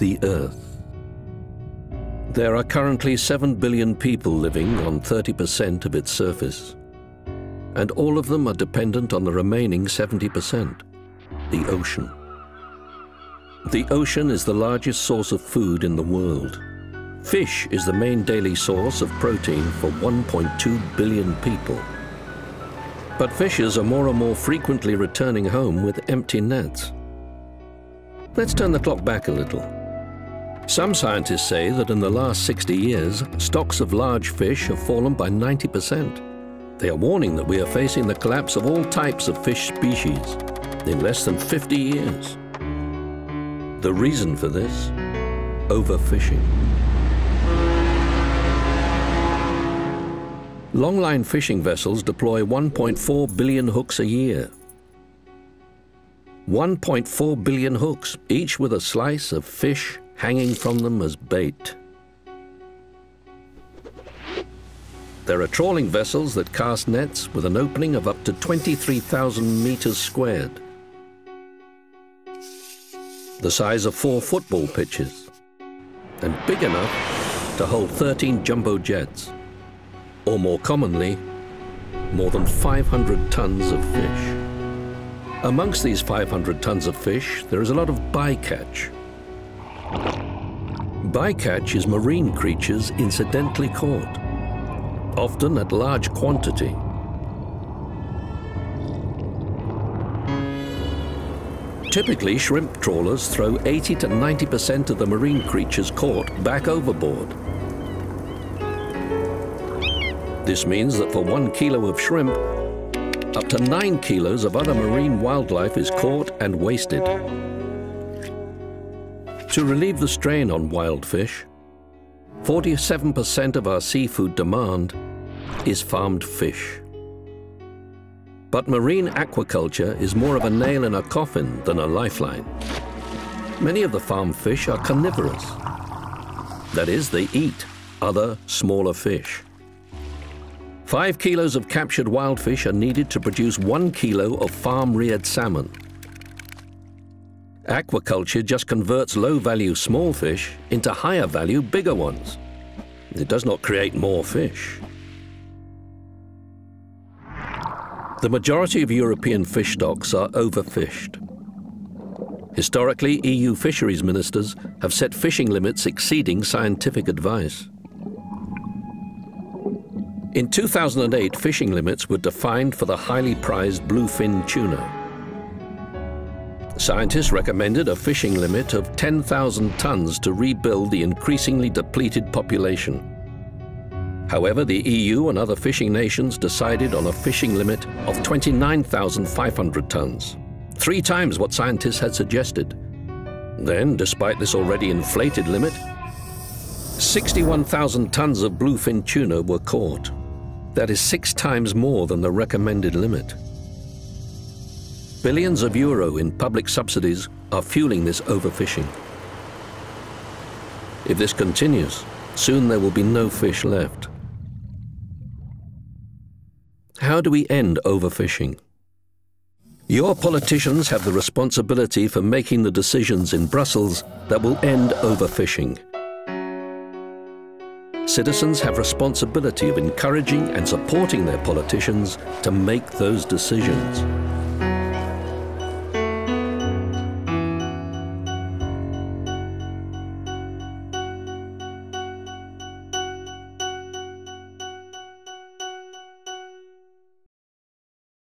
the Earth. There are currently 7 billion people living on 30% of its surface, and all of them are dependent on the remaining 70%, the ocean. The ocean is the largest source of food in the world. Fish is the main daily source of protein for 1.2 billion people. But fishers are more and more frequently returning home with empty nets. Let's turn the clock back a little. Some scientists say that in the last 60 years, stocks of large fish have fallen by 90%. They are warning that we are facing the collapse of all types of fish species in less than 50 years. The reason for this? Overfishing. Longline fishing vessels deploy 1.4 billion hooks a year. 1.4 billion hooks, each with a slice of fish hanging from them as bait. There are trawling vessels that cast nets with an opening of up to 23,000 meters squared, the size of 4 football pitches, and big enough to hold 13 jumbo jets, or more commonly, more than 500 tons of fish. Amongst these 500 tons of fish, there is a lot of bycatch. Bycatch is marine creatures incidentally caught, often at large quantity. Typically, shrimp trawlers throw 80 to 90% of the marine creatures caught back overboard. This means that for 1 kilo of shrimp, up to 9 kilos of other marine wildlife is caught and wasted. To relieve the strain on wild fish, 47% of our seafood demand is farmed fish. But marine aquaculture is more of a nail in a coffin than a lifeline. Many of the farmed fish are carnivorous. That is, they eat other, smaller fish. 5 kilos of captured wild fish are needed to produce 1 kilo of farm-reared salmon. Aquaculture just converts low-value small fish into higher-value bigger ones. It does not create more fish. The majority of European fish stocks are overfished. Historically, EU fisheries ministers have set fishing limits exceeding scientific advice. In 2008, fishing limits were defined for the highly prized bluefin tuna. Scientists recommended a fishing limit of 10,000 tons to rebuild the increasingly depleted population. However, the EU and other fishing nations decided on a fishing limit of 29,500 tons, 3 times what scientists had suggested. Then, despite this already inflated limit, 61,000 tons of bluefin tuna were caught. That is 6 times more than the recommended limit. Billions of euro in public subsidies are fueling this overfishing. If this continues, soon there will be no fish left. How do we end overfishing? Your politicians have the responsibility for making the decisions in Brussels that will end overfishing. Citizens have responsibility of encouraging and supporting their politicians to make those decisions.